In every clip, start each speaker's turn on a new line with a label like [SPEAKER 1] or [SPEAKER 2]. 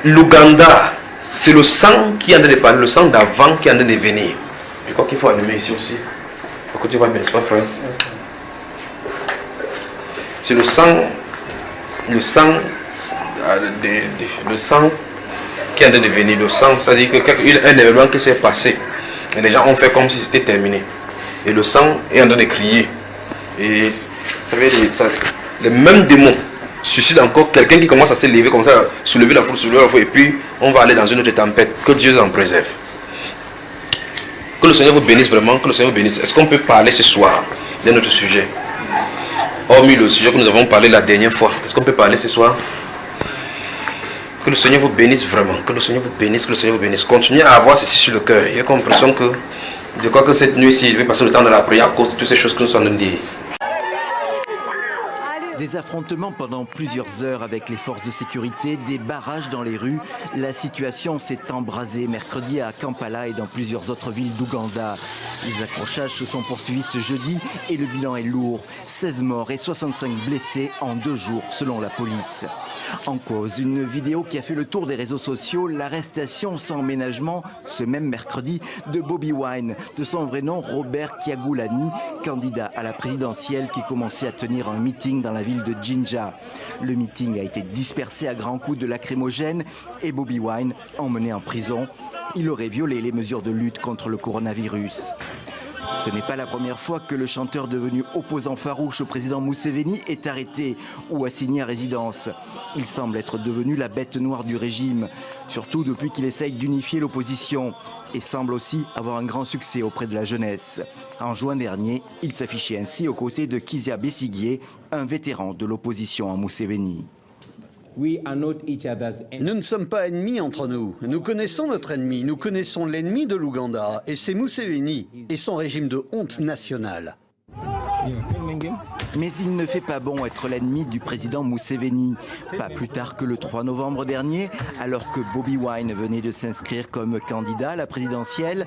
[SPEAKER 1] l'Ouganda, c'est le sang qui est en train de parler, le sang d'avant qui est en train de venir. Je crois qu'il faut allumer ici aussi. Faut que tu vois bien, c'est pas frère. C'est le sang qui est en train de venir. Le sang, c'est-à-dire qu'un événement qui s'est passé. Et les gens ont fait comme si c'était terminé. Et le sang est en train de crier. Et ça veut dire les mêmes démons suscitent encore quelqu'un qui commence à se lever comme ça, soulever la foule, et puis on va aller dans une autre tempête. Que Dieu en préserve. Que le Seigneur vous bénisse vraiment, que le Seigneur vous bénisse. Est-ce qu'on peut parler ce soir d'un autre sujet? Hormis le sujet que nous avons parlé la dernière fois. Est-ce qu'on peut parler ce soir? Que le Seigneur vous bénisse vraiment, que le Seigneur vous bénisse, que le Seigneur vous bénisse. Continuez à avoir ceci sur le cœur. Il y a l'impression que je crois que cette nuit-ci, je vais passer le temps de la prière à cause de toutes ces choses que nous sommes en train de dire.
[SPEAKER 2] Des affrontements pendant plusieurs heures avec les forces de sécurité, des barrages dans les rues. La situation s'est embrasée mercredi à Kampala et dans plusieurs autres villes d'Ouganda. Les accrochages se sont poursuivis ce jeudi et le bilan est lourd. 16 morts et 65 blessés en 2 jours selon la police. En cause, une vidéo qui a fait le tour des réseaux sociaux, l'arrestation sans ménagement, ce même mercredi, de Bobi Wine, de son vrai nom Robert Kyagulanyi, candidat à la présidentielle qui commençait à tenir un meeting dans la ville de Jinja. Le meeting a été dispersé à grands coups de lacrymogène et Bobi Wine emmené en prison. Il aurait violé les mesures de lutte contre le coronavirus. Ce n'est pas la première fois que le chanteur devenu opposant farouche au président Museveni est arrêté ou assigné à résidence. Il semble être devenu la bête noire du régime, surtout depuis qu'il essaye d'unifier l'opposition et semble aussi avoir un grand succès auprès de la jeunesse. En juin dernier, il s'affichait ainsi aux côtés de Kizza Besigye, un vétéran de l'opposition à Museveni.
[SPEAKER 3] Nous ne sommes pas ennemis entre nous. Nous connaissons notre ennemi. Nous connaissons l'ennemi de l'Ouganda. Et c'est Museveni et son régime de honte nationale.
[SPEAKER 2] Mais il ne fait pas bon être l'ennemi du président Museveni. Pas plus tard que le 3 novembre dernier, alors que Bobi Wine venait de s'inscrire comme candidat à la présidentielle,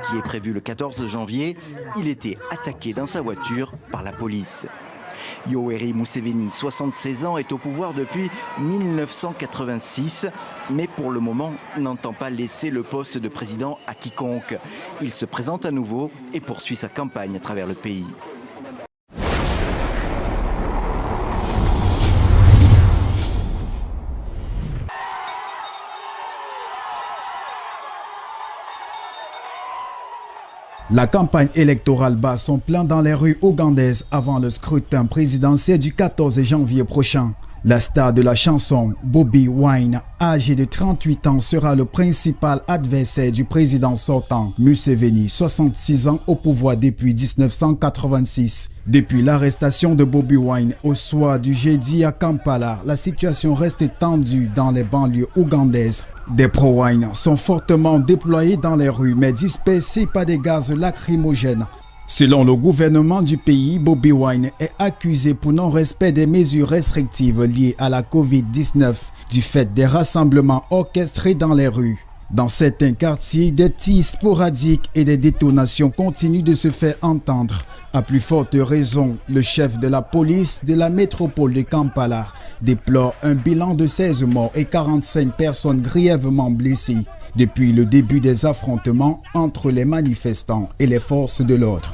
[SPEAKER 2] qui est prévue le 14 janvier, il était attaqué dans sa voiture par la police. Yoweri Museveni, 76 ans, est au pouvoir depuis 1986, mais pour le moment n'entend pas laisser le poste de président à quiconque. Il se présente à nouveau et poursuit sa campagne à travers le pays.
[SPEAKER 4] La campagne électorale bat son plein dans les rues ougandaises avant le scrutin présidentiel du 14 janvier prochain. La star de la chanson, Bobi Wine, âgé de 38 ans, sera le principal adversaire du président sortant, Museveni, 66 ans au pouvoir depuis 1986. Depuis l'arrestation de Bobi Wine au soir du jeudi à Kampala, la situation reste tendue dans les banlieues ougandaises. Des pro-Wine sont fortement déployés dans les rues mais dispersés par des gaz lacrymogènes. Selon le gouvernement du pays, Bobi Wine est accusé pour non-respect des mesures restrictives liées à la Covid-19 du fait des rassemblements orchestrés dans les rues. Dans certains quartiers, des tirs sporadiques et des détonations continuent de se faire entendre. À plus forte raison, le chef de la police de la métropole de Kampala déplore un bilan de 16 morts et 45 personnes grièvement blessées depuis le début des affrontements entre les manifestants et les forces de l'ordre.